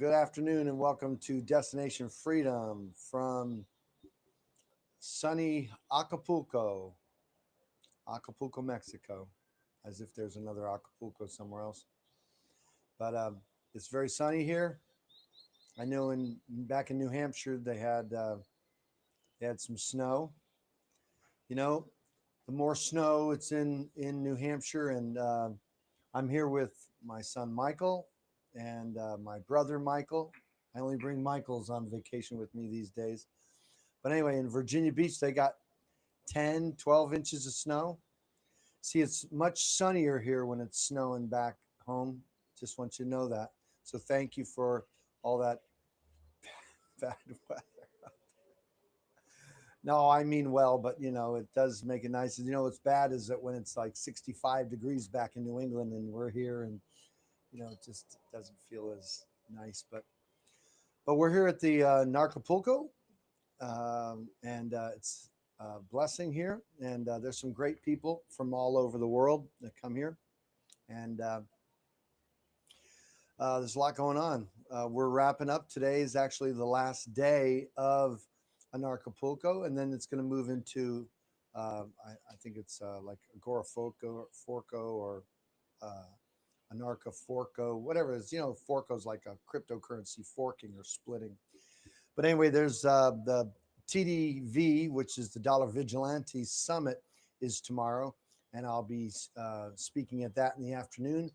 Good afternoon and welcome to Destination Freedom from sunny Acapulco, Mexico, as if there's another Acapulco somewhere else. But it's very sunny here. I know in back in New Hampshire they had some snow. You know, the more snow it's in New Hampshire, and I'm here with my son Michael and my brother Michael. I only bring Michaels on vacation with me these days. But anyway, in Virginia Beach, they got 10, 12 inches of snow. See, it's much sunnier here when it's snowing back home. Just want you to know that. So thank you for all that bad weather. No, I mean well, but it does make it nice. And what's bad is that when it's like 65 degrees back in New England and we're here and it just doesn't feel as nice. But we're here at the Narcapulco, and it's a blessing here. And there's some great people from all over the world that come here, and there's a lot going on. We're wrapping up. Today is actually the last day of Anarchapulco, and then it's going to move into I think it's like Agora Forco or uh, Anarchaforco, whatever it is. Forco is like a cryptocurrency forking or splitting. But anyway, there's the TDV, which is the Dollar Vigilante Summit, is tomorrow, and I'll be speaking at that in the afternoon,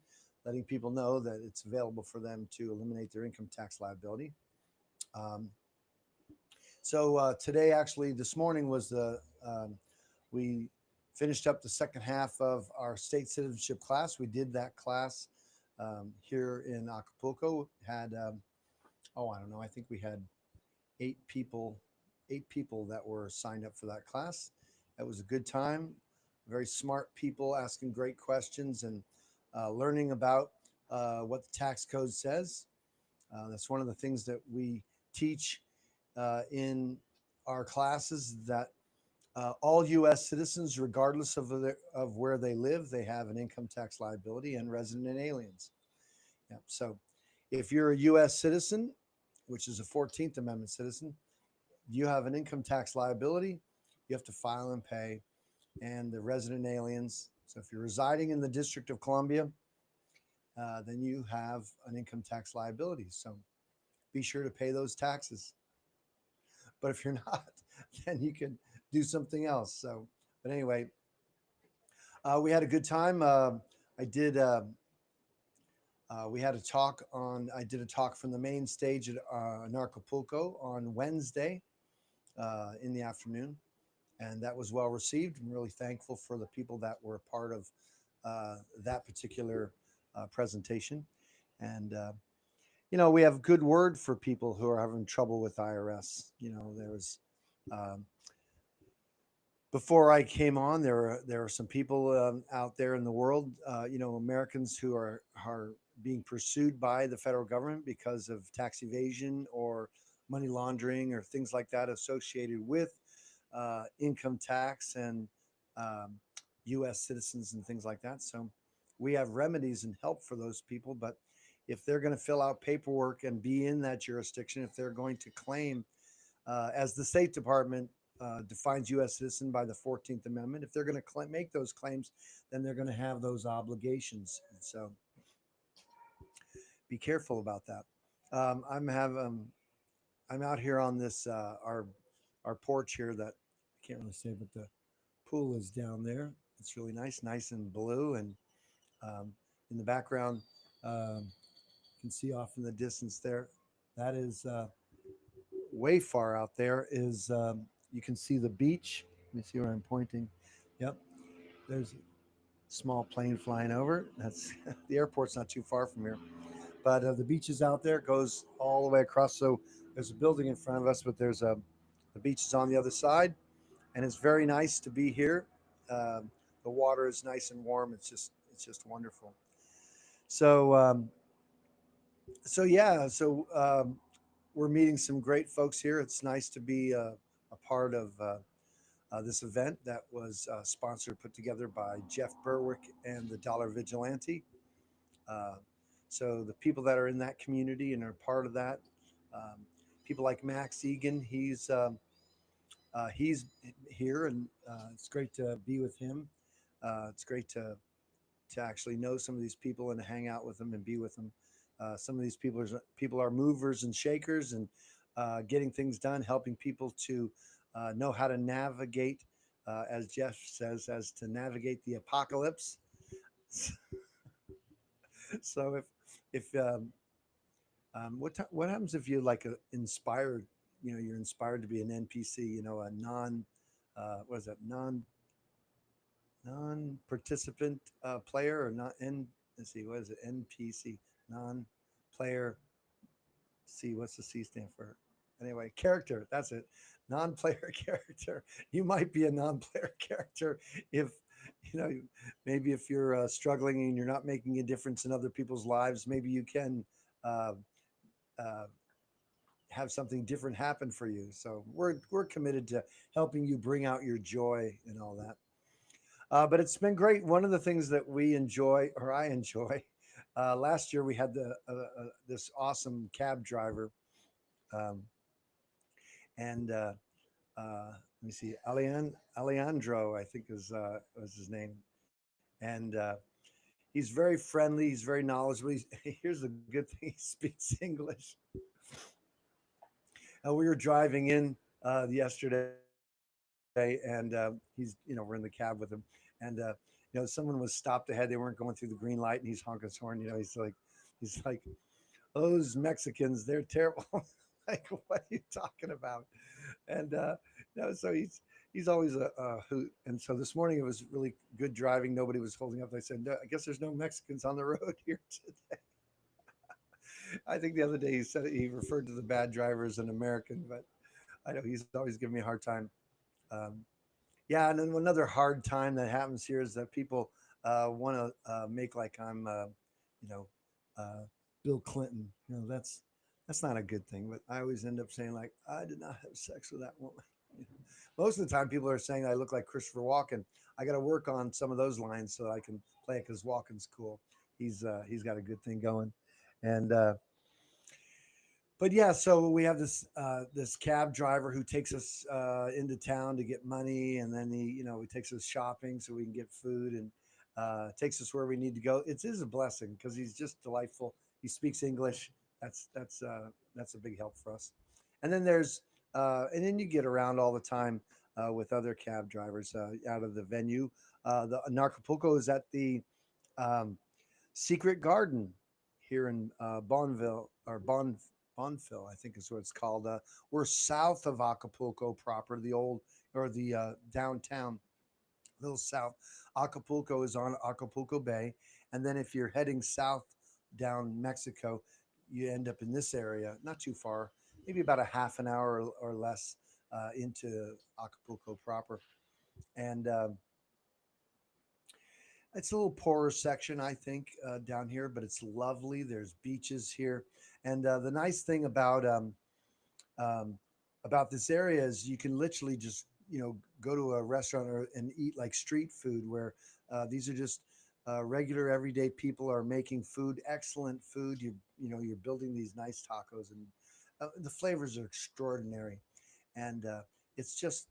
letting people know that it's available for them to eliminate their income tax liability. Um, so today, actually, this morning was we finished up the second half of our state citizenship class. We did that class here in Acapulco. Had I don't know. I think we had eight people, eight people that were signed up for that class. It was a good time. Very smart people asking great questions and learning about what the tax code says. That's one of the things that we teach in our classes, that all U.S. citizens, regardless of where they live, they have an income tax liability, and resident aliens. Yeah. So if you're a U.S. citizen, which is a 14th Amendment citizen, you have an income tax liability. You have to file and pay. And the resident aliens, so if you're residing in the District of Columbia, then you have an income tax liability. So be sure to pay those taxes. But if you're not, then you can do something else. So, but anyway, we had a good time. I did. We had a talk on. I did a talk from the main stage at Anarchapulco on Wednesday in the afternoon, and that was well received. I'm really thankful for the people that were a part of that particular presentation. And we have good word for people who are having trouble with IRS. There was before I came on, there are some people out there in the world, Americans who are being pursued by the federal government because of tax evasion or money laundering or things like that associated with income tax and um, U.S. citizens and things like that. So we have remedies and help for those people. But if they're going to fill out paperwork and be in that jurisdiction, if they're going to claim, as the State Department defines U.S. citizen by the 14th Amendment, if they're going to make those claims, then they're going to have those obligations. And so be careful about that. I'm out here on this our porch here that I can't really say, but the pool is down there. It's really nice and blue, and in the background, you can see off in the distance there. That is way far out there. Is you can see the beach. Let me see where I'm pointing. Yep, there's a small plane flying over. That's the airport's not too far from here, but the beach is out there. It goes all the way across. So there's a building in front of us, but there's a the beach is on the other side, and it's very nice to be here. Um, the water is nice and warm. It's just wonderful. So so we're meeting some great folks here. It's nice to be a part of this event that was sponsored, put together by Jeff Berwick and the Dollar Vigilante. Uh, So the people that are in that community and are part of that, um, people like Max Egan, he's here, and it's great to be with him. It's great to actually know some of these people and to hang out with them and be with them. Some of these people are movers and shakers and getting things done, helping people to know how to navigate, as Jeff says, as to navigate the apocalypse. So if what happens if you like inspired, you're inspired to be an NPC, a what is that, non-participant player, or not n let's see, what is it, NPC, non-player, C, what's the C stand for? Anyway, character, that's it. Non-player character. You might be a non-player character if you know maybe if you're struggling and you're not making a difference in other people's lives, maybe you can uh, uh, have something different happen for you. So we're committed to helping you bring out your joy and all that. But it's been great. One of the things that we enjoy, or I enjoy, last year we had this awesome cab driver, um, and let me see, Alejandro, I think was his name, and he's very friendly. He's very knowledgeable. Here's the good thing: he speaks English. We were driving in yesterday, and we're in the cab with him, and someone was stopped ahead. They weren't going through the green light, and he's honking his horn. He's like, those Mexicans, they're terrible. Like, what are you talking about? And so he's always a hoot. And so this morning it was really good driving. Nobody was holding up. I said, no, I guess there's no Mexicans on the road here today. I think the other day he referred to the bad driver as an American, but I know he's always giving me a hard time. Um, yeah, and then another hard time that happens here is that people want to make like I'm, you know, uh, Bill Clinton. That's not a good thing. But I always end up saying like, I did not have sex with that woman. You know? Most of the time, people are saying I look like Christopher Walken. I got to work on some of those lines so I can play it because Walken's cool. He's got a good thing going, and but yeah, so we have this cab driver who takes us into town to get money, and then he takes us shopping so we can get food, and takes us where we need to go. It is a blessing because he's just delightful. He speaks English. That's a big help for us. And then and then you get around all the time with other cab drivers out of the venue. The Anarchapulco is at the um, Secret Garden here in Bonville, or Bonfil, I think is what it's called. We're south of Acapulco proper, the old, or the downtown, a little south. Acapulco is on Acapulco Bay, and then if you're heading south down Mexico, you end up in this area, not too far, maybe about a half an hour or less into Acapulco proper, and it's a little poorer section, I think, down here, but it's lovely. There's beaches here, and the nice thing um, about this area is you can literally just go to a restaurant and eat like street food, where these are just regular everyday people are making food, excellent food. You're building these nice tacos, and the flavors are extraordinary, and it's just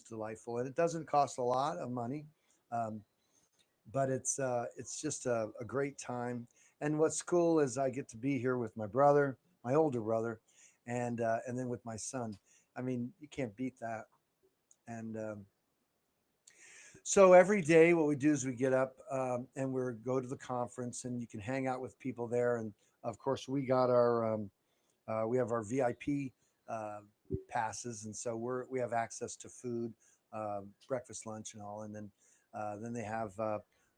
delightful, and it doesn't cost a lot of money. Um, but it's just a great time. And what's cool is I get to be here with my brother, my older brother, and then with my son. I mean, you can't beat that. And so every day, what we do is we get up and we go to the conference, and you can hang out with people there. And of course, we have our VIP uh, passes, and so we have access to food, breakfast, lunch, and all. And then they have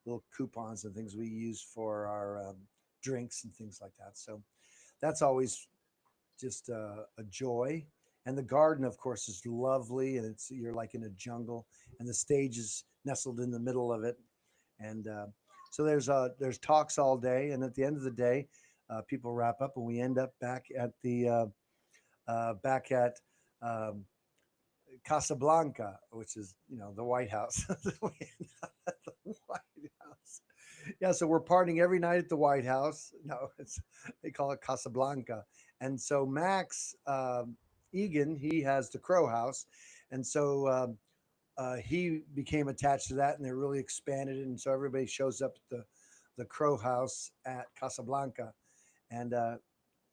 little coupons and things we use for our drinks and things like that. So that's always just a joy. And the garden, of course, is lovely, and you're like in a jungle, and the stage is nestled in the middle of it. And so there's talks all day, and at the end of the day, people wrap up, and we end up back at um, Casablanca, which is the White House. The White House, Yeah, so we're partying every night at the White House. No, it's they call it Casablanca. And so Max Egan, he has the Crow House, and so he became attached to that, and they really expanded it. And so everybody shows up at the Crow House at Casablanca, and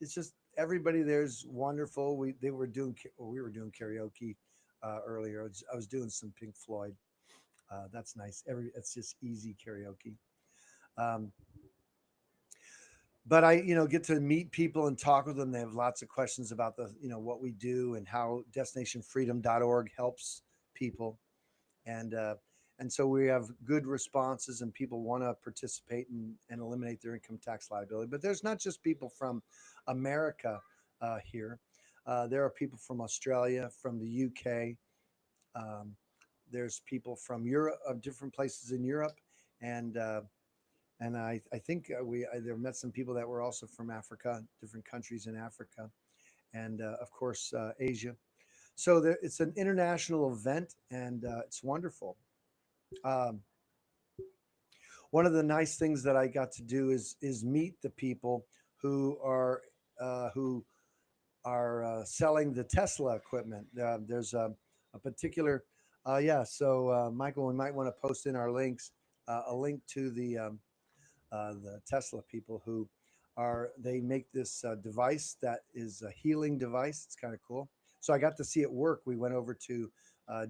it's just everybody there's wonderful. We were doing karaoke earlier. I was doing some Pink Floyd. That's nice. It's just easy karaoke. Um, but I, get to meet people and talk with them. They have lots of questions about what we do and how destinationfreedom.org helps people. And, uh, and so we have good responses and people want to participate and eliminate their income tax liability. But there's not just people from America here. There are people from Australia, from the UK. Um, there's people from Europe, of different places in Europe, and I think there met some people that were also from Africa, different countries in Africa, and of course Asia. So it's an international event, and it's wonderful. Um, One of the nice things that I got to do is meet the people who are selling the Tesla equipment. There's a particular, yeah. So Michael, we might want to post in our links a link to the Tesla people who they make this device that is a healing device. It's kind of cool. So I got to see it work. We went over to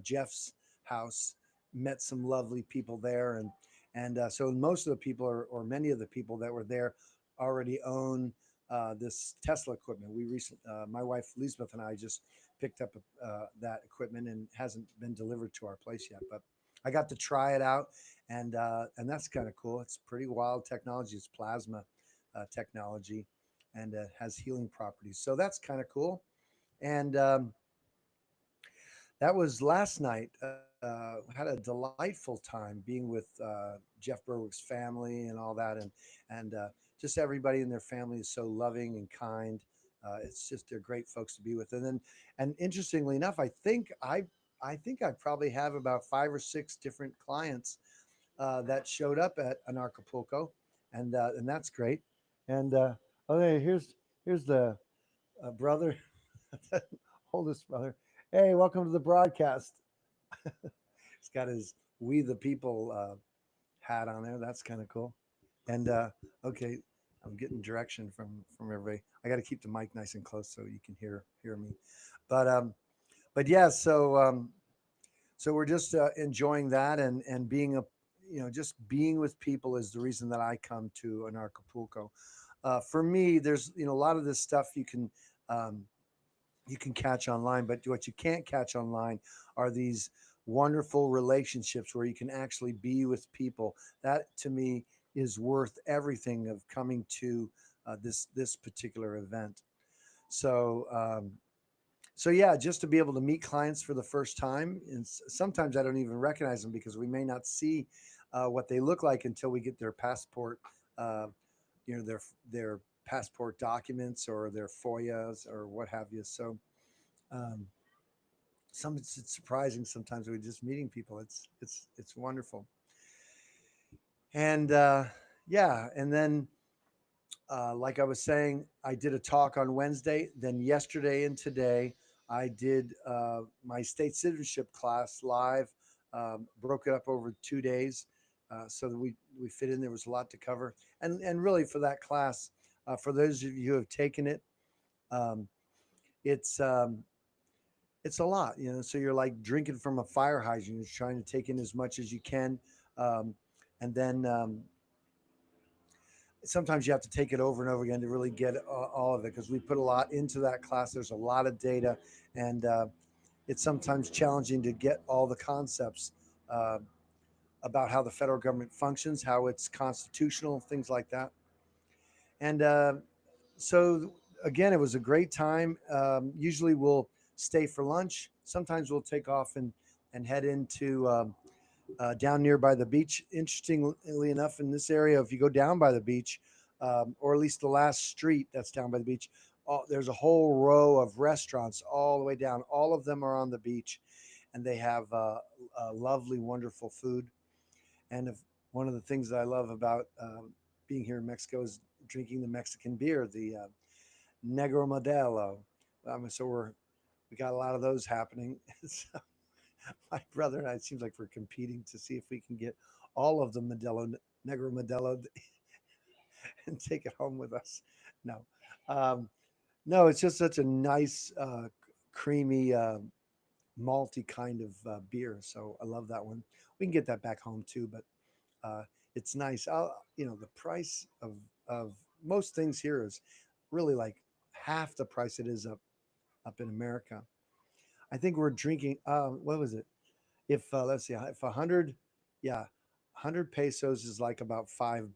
Jeff's house, met some lovely people there, and so most of the people or many of the people that were there already own this Tesla equipment. My wife Elizabeth and I just picked up that equipment and hasn't been delivered to our place yet, but I got to try it out, and that's kind of cool. It's pretty wild technology. It's plasma technology, and has healing properties. So that's kind of cool. And that was last night. Had a delightful time being with Jeff Berwick's family and all that, and just everybody in their family is so loving and kind. It's just they're great folks to be with. And interestingly enough, I think I probably have about 5 or 6 different clients that showed up at Anarchapulco, and that's great. And okay, here's the brother, oldest brother. Hey, welcome to the broadcast. He's got his "We the People" hat on there. That's kind of cool. And okay, I'm getting direction from everybody. I got to keep the mic nice and close so you can hear me. But yeah. So we're just enjoying that and being just being with people is the reason that I come to an Acapulco. For me, there's a lot of this stuff um, you can catch online, but what you can't catch online are these wonderful relationships where you can actually be with people. That to me is worth everything of coming to this particular event. So so yeah, just to be able to meet clients for the first time, and sometimes I don't even recognize them because we may not see what they look like until we get their passport, uh, their passport documents or their FOIAs or what have you. So um, it's surprising sometimes we're just meeting people. It's wonderful, and yeah, and then like I was saying, I did a talk on Wednesday. Then yesterday and today, I did my state citizenship class live. Broke it up over 2 days so that we fit in. There was a lot to cover, and really for that class, for those of you who have taken it, um, it's it's a lot. So you're like drinking from a fire hydrant. You're trying to take in as much as you can, um, and then sometimes you have to take it over and over again to really get all of it because we put a lot into that class. There's a lot of data, and it's sometimes challenging to get all the concepts uh, about how the federal government functions, how it's constitutional, things like that. And so, again, it was a great time. Usually, we'll stay for lunch. Sometimes we'll take off and head into down near by the beach. Interestingly enough, in this area, if you go down by the beach, or at least the last street that's down by the beach, there's a whole row of restaurants all the way down. All of them are on the beach, and they have lovely, wonderful food. And if one of the things that I love about being here in Mexico is drinking the Mexican beer, the Negro Modelo. So we got a lot of those happening. So my brother and I, it seems like we're competing to see if we can get all of the Negro Modelo, and take it home with us. No, um, no, it's just such a nice, creamy, malty kind of beer. So I love that one. We can get that back home too, but uh, it's nice. The price of most things here is really like half the price it is up in America. I think we're drinking. What was it? If let's see, if 100, yeah, 100 pesos is like about $5.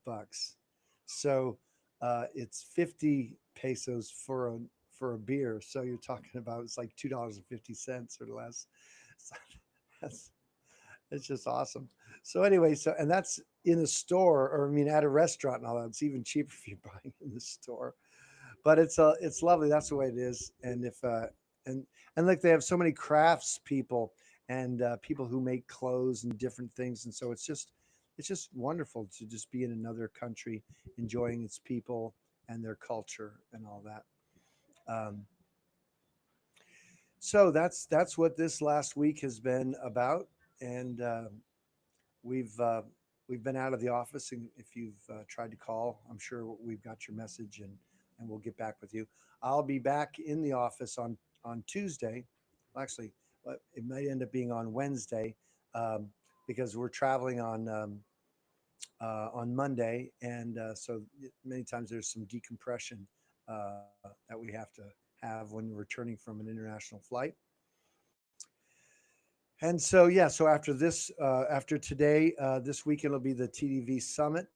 So it's 50 pesos for a beer. So you're talking about it's like $2.50 or less. So that's it's just awesome. So anyway, and that's in a store, or I mean at a restaurant and all that. It's even cheaper if you're buying in the store. But it's lovely. That's the way it is. And if and and like they have so many crafts people and people who make clothes and different things, and so it's just wonderful to just be in another country, enjoying its people and their culture and all that. Um, so that's what this last week has been about, and we've uh, we've been out of the office, and if you've tried to call, I'm sure we've got your message, and we'll get back with you. I'll be back in the office on Tuesday. Well, actually, it might end up being on Wednesday, um, because we're traveling on Monday, and so many times there's some decompression that we have to have when we're returning from an international flight. And so, yeah, so after today, this weekend will be the TDV Summit,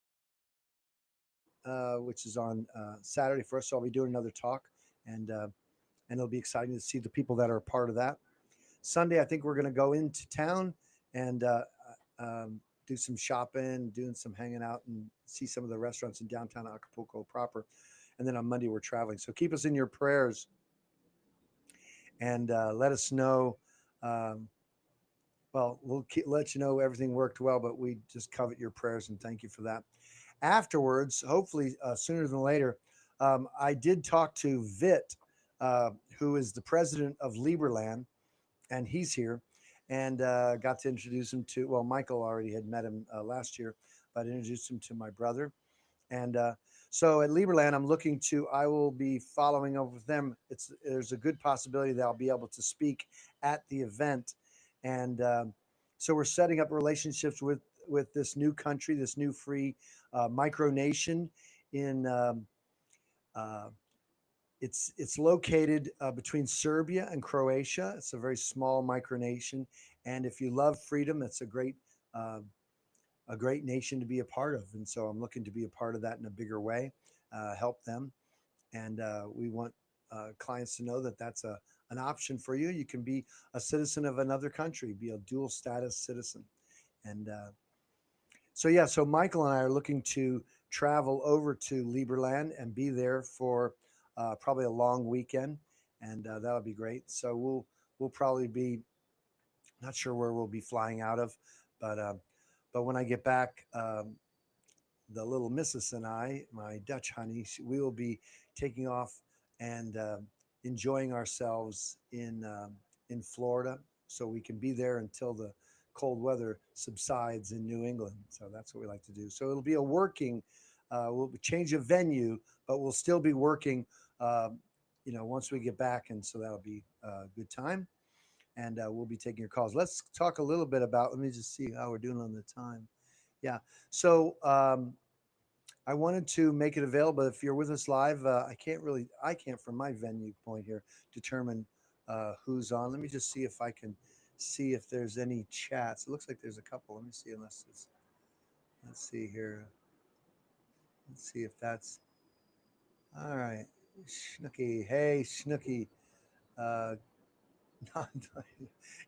which is on Saturday for us. So I'll be doing another talk, and uh, and it'll be exciting to see the people that are a part of that. Sunday, I think we're going to go into town and do some shopping, doing some hanging out, and see some of the restaurants in downtown Acapulco proper. And then on Monday, we're traveling. So keep us in your prayers, and let us know. Um, well, let you know everything worked well, but we just covet your prayers and thank you for that. Afterwards, hopefully sooner than later, I did talk to Vit, uh, who is the president of Liberland, and he's here, and got to introduce him to. Well, Michael already had met him last year, but I introduced him to my brother, and so at Liberland, I'm looking to. I will be following up with them. There's a good possibility that I'll be able to speak at the event, and so we're setting up relationships with this new country, this new free micronation in. Uh, it's located between Serbia and Croatia. It's a very small micronation, and if you love freedom, it's uh, a great nation to be a part of. And so I'm looking to be a part of that in a bigger way, help them. And we want clients to know that that's an option for you. You can be a citizen of another country, be a dual status citizen. And so, yeah, so Michael and I are looking to travel over to Lieberland and be there for probably a long weekend. And that'll be great. So we'll probably be not sure where we'll be flying out of, but when I get back, the little missus and I, my Dutch honey, we will be taking off and enjoying ourselves in Florida, so we can be there until the cold weather subsides in New England. So that's what we like to do. So it'll be a working. We'll change of venue, but we'll still be working. Uh, once we get back, and so that'll be a good time. And we'll be taking your calls. Let's talk a little bit about. Let me just see how we're doing on the time. Yeah. So I wanted to make it available. If you're with us live, I can't from my venue point here determine who's on. Let me just see if I can see if there's any chats. It looks like there's a couple. Let me see, let's see here. Let's see if that's all right. Snooky, hey Snooky. Uh,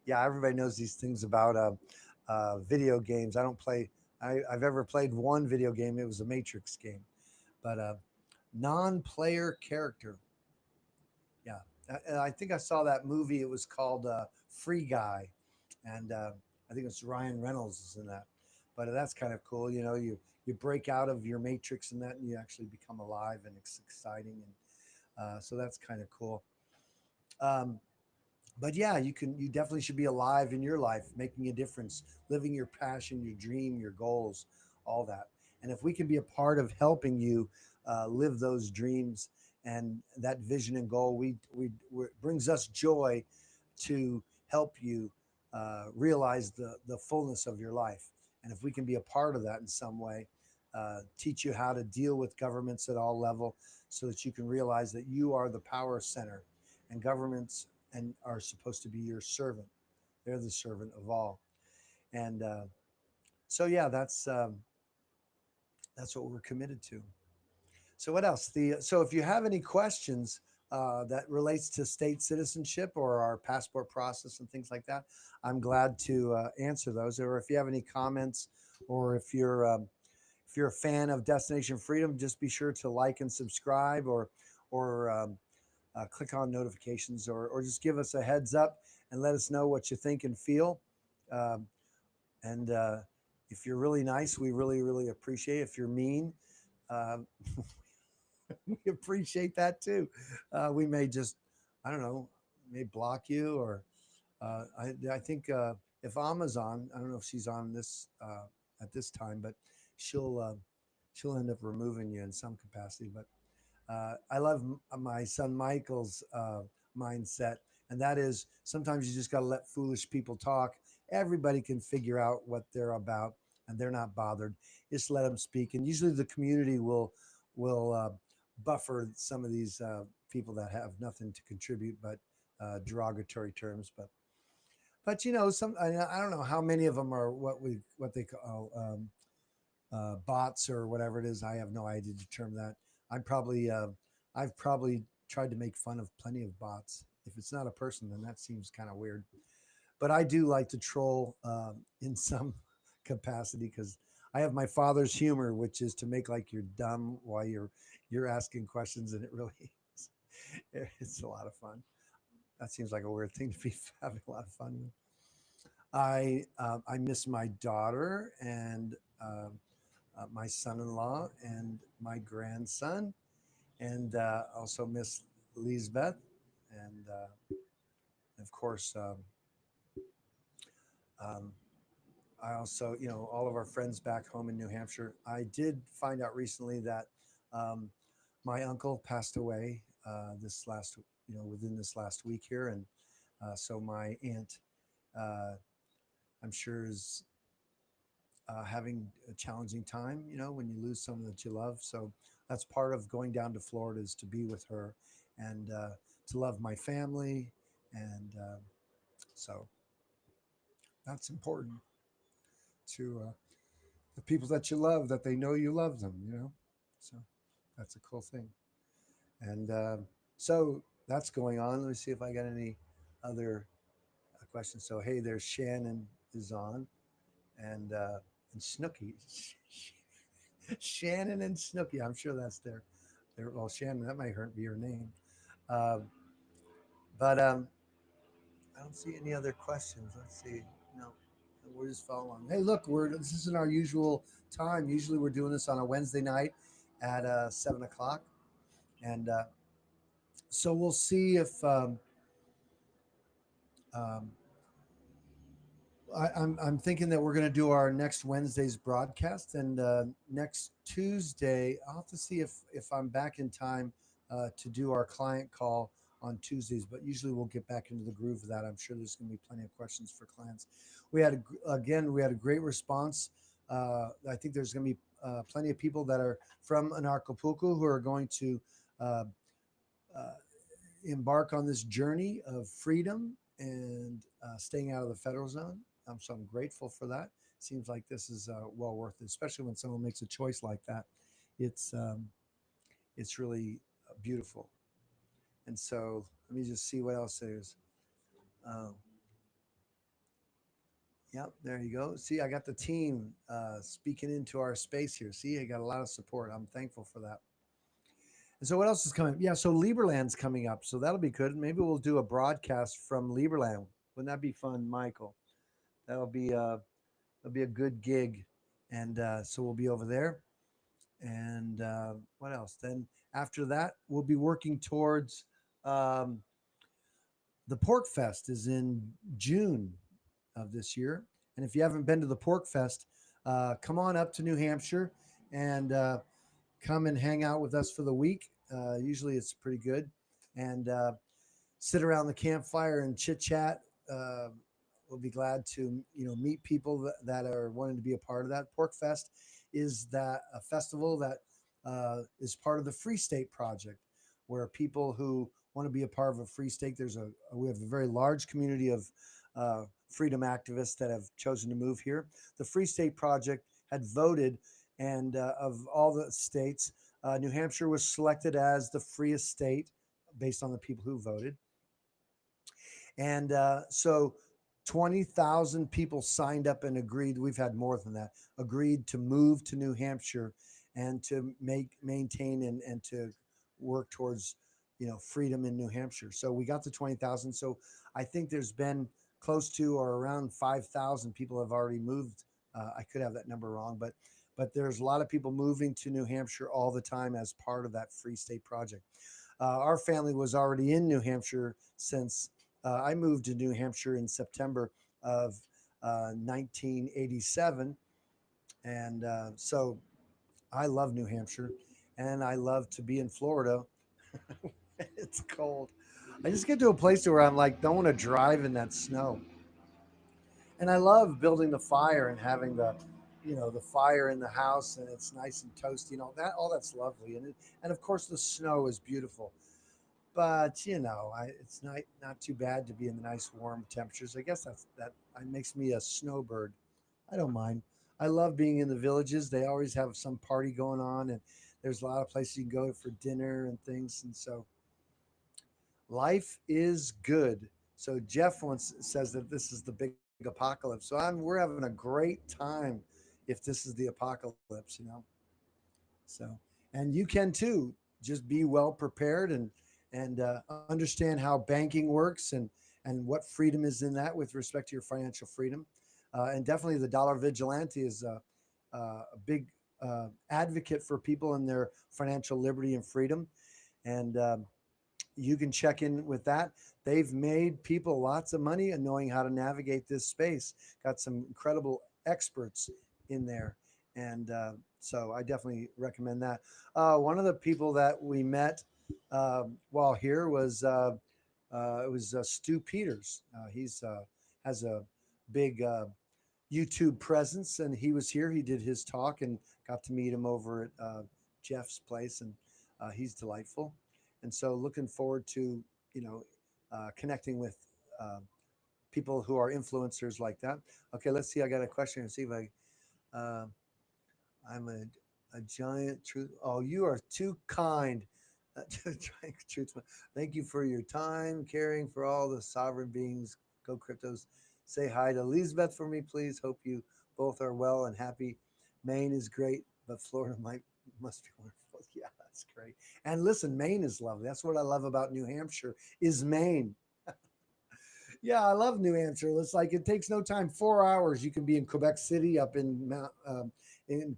yeah, everybody knows these things about video games. I don't play. I've ever played one video game. It was a Matrix game, but non-player character. Yeah, I think I saw that movie. It was called Free Guy, and I think it's Ryan Reynolds is in that. But that's kind of cool. You break out of your matrix and that, and you actually become alive, and it's exciting, and so that's kind of cool. Um, but yeah, you definitely should be alive in your life, making a difference, living your passion, your dream, your goals, all that. And if we can be a part of helping you live those dreams and that vision and goal, it brings us joy to help you realize the fullness of your life. And if we can be a part of that in some way, teach you how to deal with governments at all level, so that you can realize that you are the power center, and governments and are supposed to be your servant. They're the servant of all. And so yeah, that's what we're committed to. So what else? So if you have any questions that relates to state citizenship or our passport process and things like that, I'm glad to answer those. Or if you have any comments, or if you're a fan of Destination Freedom, just be sure to like and subscribe, or click on notifications, or just give us a heads up and let us know what you think and feel. Um, and if you're really nice, we really, really appreciate it. If you're mean, um, we appreciate that too. We may just, I don't know, may block you, or I think if Alma's on, I don't know if she's on this at this time, but she'll uh, she'll end up removing you in some capacity. But I love my son Michael's mindset, and that is sometimes you just got to let foolish people talk. Everybody can figure out what they're about, and they're not bothered. Just let them speak, and usually the community will buffer some of these people that have nothing to contribute but derogatory terms. But some I don't know how many of them are what they call bots or whatever it is. I have no idea to determine that. I'm probably I've probably tried to make fun of plenty of bots. If it's not a person, then that seems kind of weird. But I do like to troll in some capacity, because I have my father's humor, which is to make like you're dumb while you're asking questions, and it really is. It's a lot of fun. That seems like a weird thing to be having a lot of fun with. I miss my daughter, and my son-in-law, and my grandson, and also miss Lisbeth, and of course, um, I also, all of our friends back home in New Hampshire. I did find out recently that um, my uncle passed away within this last week here, and so my aunt, uh, I'm sure, is having a challenging time, when you lose someone that you love. So that's part of going down to Florida, is to be with her, and to love my family. And so that's important to the people that you love, that they know you love them. So that's a cool thing. And so that's going on. Let me see if I got any other questions. So, hey, there's Shannon is on, and Snooky. Shannon and Snooky. I'm sure that's their. Well, Shannon, that might hurt be her name. Um, but I don't see any other questions. Let's see. No, we're just following. Hey, look, this isn't our usual time. Usually, we're doing this on a Wednesday night at 7 o'clock, and so we'll see if um, I'm thinking that we're going to do our next Wednesday's broadcast, and next Tuesday I'll have to see if I'm back in time to do our client call on Tuesdays. But usually we'll get back into the groove of that. I'm sure there's going to be plenty of questions for clients. We had a great response. I think there's going to be plenty of people that are from Anarchapulco who are going to uh, uh, embark on this journey of freedom and staying out of the federal zone. So I'm grateful for that. Seems like this is well worth it, especially when someone makes a choice like that. It's um, it's really beautiful. And so let me just see what else there's. Uh, yep, there you go. See, I got the team speaking into our space here. See, I got a lot of support. I'm thankful for that. And so what else is coming? Yeah, so Lieberland's coming up, so that'll be good. Maybe we'll do a broadcast from Lieberland. Wouldn't that be fun, Michael? That'll be that'll be a good gig. and so we'll be over there. And what else? Then after that, we'll be working towards um, the Pork Fest is in June of this year. And if you haven't been to the Pork Fest, come on up to New Hampshire and come and hang out with us for the week. Usually it's pretty good. And sit around the campfire and chit chat. Uh, we'll be glad to meet people that are wanting to be a part of that. Pork Fest is that a festival that is part of the Free State Project, where people who want to be a part of a free state. We have a very large community of freedom activists that have chosen to move here. The Free State Project had voted, and of all the states, New Hampshire was selected as the freest state based on the people who voted. And so 20,000 people signed up and agreed. We've had more than that, agreed to move to New Hampshire and to maintain and to work towards, freedom in New Hampshire. So we got to 20,000. So I think there's been close to or around 5,000 people have already moved. I could have that number wrong, but there's a lot of people moving to New Hampshire all the time as part of that Free State Project. Our family was already in New Hampshire since I moved to New Hampshire in September of 1987. And so I love New Hampshire and I love to be in Florida. It's cold. I just get to a place where I'm like, don't want to drive in that snow. And I love building the fire and having the fire in the house and it's nice and toasty and all that. All that's lovely. And of course, the snow is beautiful. But it's not too bad to be in the nice warm temperatures. I guess that makes me a snowbird. I don't mind. I love being in the villages. They always have some party going on, and there's a lot of places you can go for dinner and things. And so life is good. So Jeff once says that this is the big apocalypse. So we're having a great time if this is the apocalypse. So, and you can too. Just be well prepared and understand how banking works and what freedom is in that with respect to your financial freedom. And definitely, the dollar vigilante is a big advocate for people and their financial liberty and freedom. And you can check in with that. They've made people lots of money and knowing how to navigate this space. Got some incredible experts in there. And so I definitely recommend that. One of the people that we met while here was it was Stu Peters. He's has a big YouTube presence, and he was here. He did his talk and got to meet him over at Jeff's place, and he's delightful. And so, looking forward to connecting with uh, people who are influencers like that. Okay, let's see. I got a question and see if uh, I'm a giant truth. Oh, you are too kind. Truth. Thank you for your time, caring for all the sovereign beings. Go cryptos. Say hi to Elizabeth for me, please. Hope you both are well and happy. Maine is great, but Florida must be wonderful. Yeah, that's great. And listen, Maine is lovely. That's what I love about New Hampshire is Maine. Yeah, I love New Hampshire. It's like it takes no time. 4 hours, you can be in Quebec City, up in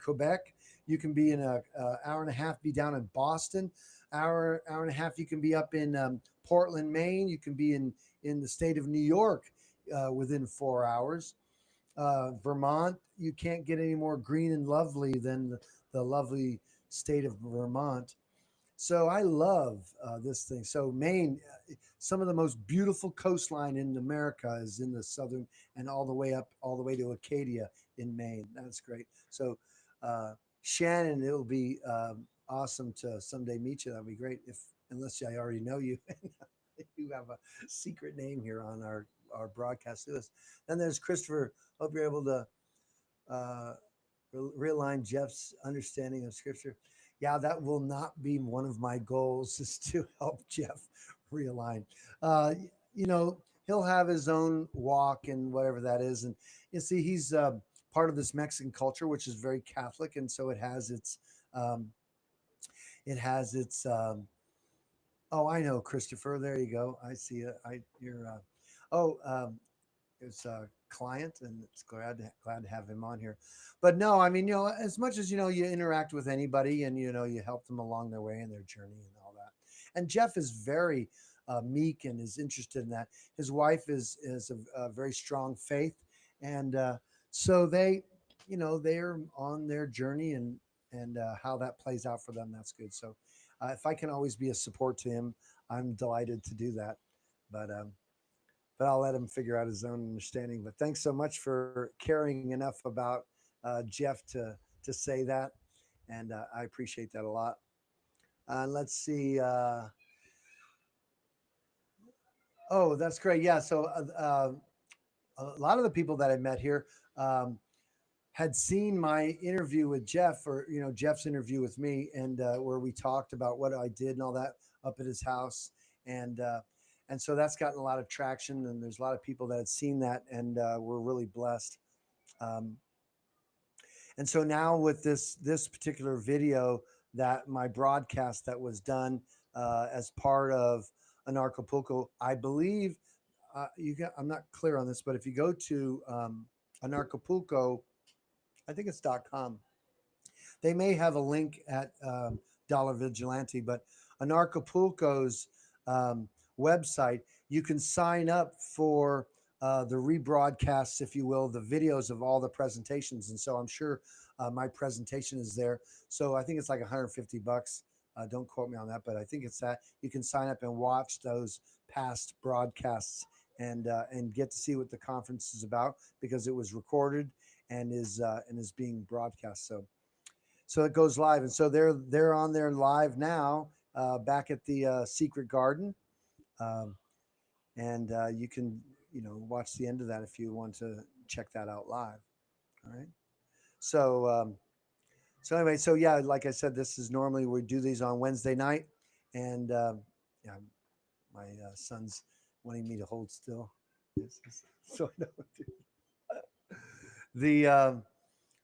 Quebec. You can be in a hour and a half, be down in Boston. Hour and a half, you can be up in Portland, Maine. You can be in the state of New York within 4 hours. Vermont, you can't get any more green and lovely than the lovely state of Vermont. So I love this thing. So Maine, some of the most beautiful coastline in America is in the southern and all the way up, all the way to Acadia in Maine. That's great. So Shannon, it'll be awesome to someday meet you. That'd be great. If unless I already know you, you have a secret name here on our broadcast list. Then there's Christopher. Hope you're able to uh, realign Jeff's understanding of Scripture. Yeah, that will not be one of my goals is to help Jeff realign. Uh, you know, he'll have his own walk and whatever that is, and you see, he's part of this Mexican culture, which is very Catholic, and so um, it has its. Oh, I know, Christopher. There you go. I see it. You're. Oh, his client, and it's glad to have him on here. But no, I mean, as much as you interact with anybody, and you help them along their way in their journey and all that. And Jeff is very meek and is interested in that. His wife is a very strong faith, and so they're on their journey, and how that plays out for them, that's good. So if I can always be a support to him, I'm delighted to do that. But I'll let him figure out his own understanding. But thanks so much for caring enough about Jeff to say that, and I appreciate that a lot. Let's see. Oh, that's great. Yeah. So a lot of the people that I met here um, had seen my interview with Jeff, or Jeff's interview with me, and where we talked about what I did and all that up at his house, and so that's gotten a lot of traction, and there's a lot of people that had seen that, and we're really blessed. Um, and so now with this particular video, that my broadcast that was done as part of Anarchapulco, I believe I'm not clear on this, but if you go to Anarchapulco, I think it's .com. They may have a link at Dollar Vigilante, but Anarchapulco's um, website, you can sign up for the rebroadcasts, if you will, the videos of all the presentations. And so I'm sure my presentation is there. So I think it's like 150 bucks. Don't quote me on that, but I think it's that. You can sign up and watch those past broadcasts, and get to see what the conference is about, because it was recorded and is being broadcast. So it goes live, and so they're on there live now, back at the Secret Garden, um, and you can watch the end of that if you want to check that out live. All right. So so anyway, so yeah, like I said, this is normally we do these on Wednesday night, and yeah, my son's wanting me to hold still. So I don't do the.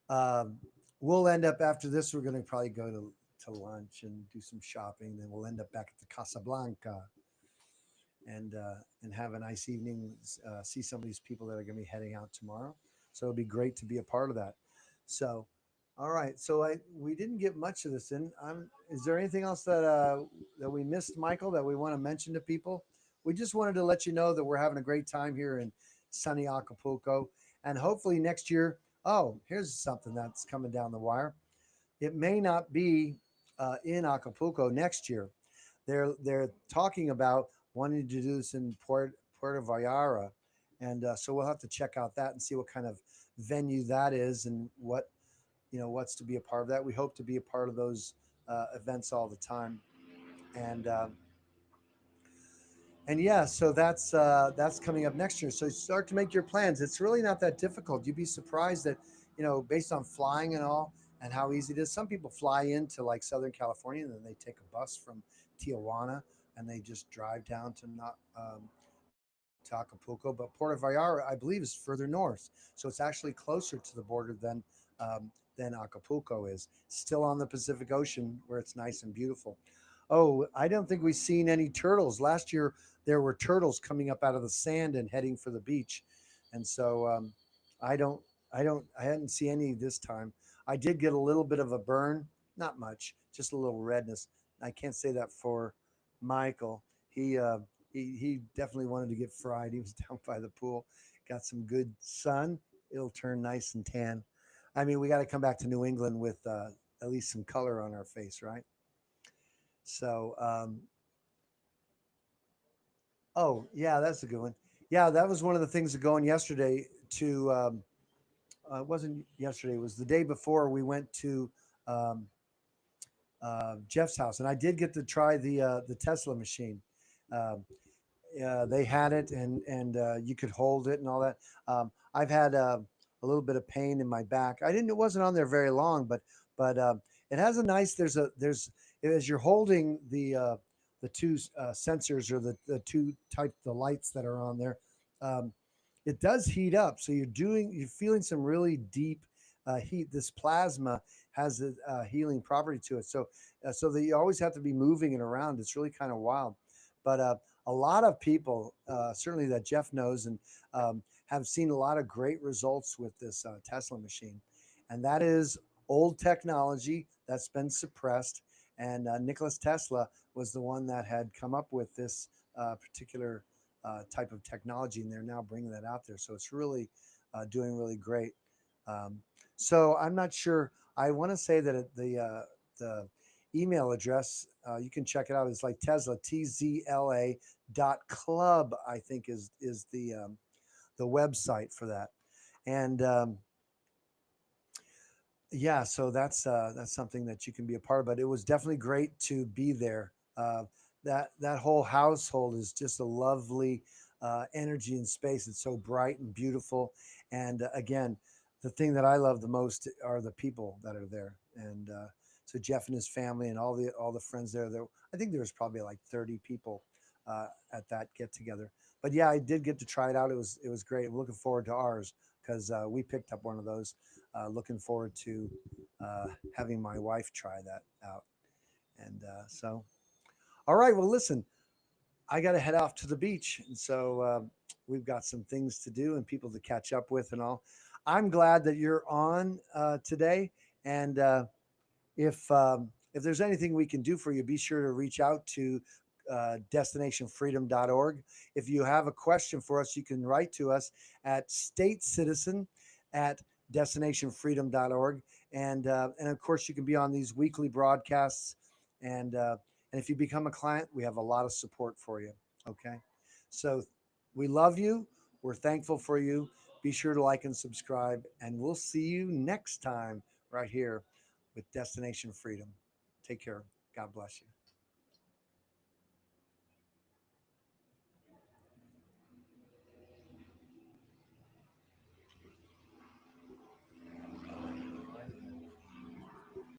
Um, we'll end up after this. We're going to probably go to lunch and do some shopping. Then we'll end up back at the Casablanca, and have a nice evening. See some of these people that are going to be heading out tomorrow. So it'll be great to be a part of that. So, all right. So we didn't get much of this in. Is there anything else that we missed, Michael, that we want to mention to people? We just wanted to let you know that we're having a great time here in sunny Acapulco, and hopefully next year. Oh, here's something that's coming down the wire. It may not be in Acapulco next year. They're talking about wanting to do this in Puerto Vallarta, and so we'll have to check out that and see what kind of venue that is, and what's to be a part of that. We hope to be a part of those events all the time, and yeah, so that's coming up next year. So start to make your plans. It's really not that difficult. You'd be surprised that based on flying and all, and how easy it is. Some people fly into like Southern California, and then they take a bus from Tijuana, and they just drive down to not to Acapulco. But Puerto Vallarta, I believe, is further north, so it's actually closer to the border than Acapulco is. Still on the Pacific Ocean, where it's nice and beautiful. Oh, I don't think we've seen any turtles. Last year there were turtles coming up out of the sand and heading for the beach, and so I don't, I hadn't seen any this time. I did get a little bit of a burn, not much, just a little redness. I can't say that for Michael. He definitely wanted to get fried. He was down by the pool, got some good sun. It'll turn nice and tan. I mean, we got to come back to New England with at least some color on our face, right? So, oh yeah, that's a good one. Yeah, that was one of the things that going yesterday to. It wasn't yesterday. It was the day before we went to um, Jeff's house, and I did get to try the Tesla machine. Um, they had it, and you could hold it and all that. I've had a little bit of pain in my back. I didn't. It wasn't on there very long, but it has a nice. There's as you're holding the two sensors, or the two type the lights that are on there. Um, it does heat up, so you're feeling some really deep heat. This plasma has a healing property to it, so that you always have to be moving it around. It's really kind of wild, but a lot of people, certainly that Jeff knows, and have seen a lot of great results with this Tesla machine. And that is old technology that's been suppressed. And Nicholas Tesla was the one that had come up with this particular type of technology, and they're now bringing that out there. So it's really doing really great. Um, so I'm not sure. I want to say that the email address, you can check it out. It's like Tesla, TZLA .club, I think is the website for that. And yeah, so that's something that you can be a part of. But it was definitely great to be there. That whole household is just a lovely energy and space. It's so bright and beautiful. And again, the thing that I love the most are the people that are there. And so Jeff and his family and all the friends there. There, I think there was probably like 30 people at that get together. But yeah, I did get to try it out. It was great. I'm looking forward to ours because we picked up one of those. Looking forward to having my wife try that out. And so, all right. Well, listen, I got to head off to the beach. And so we've got some things to do and people to catch up with and all. I'm glad that you're on today. And if there's anything we can do for you, be sure to reach out to destinationfreedom.org. If you have a question for us, you can write to us at statecitizen at destinationfreedom.org. And of course, you can be on these weekly broadcasts. And if you become a client, we have a lot of support for you. Okay. So we love you. We're thankful for you. Be sure to like and subscribe. And we'll see you next time right here with Destination Freedom. Take care. God bless you.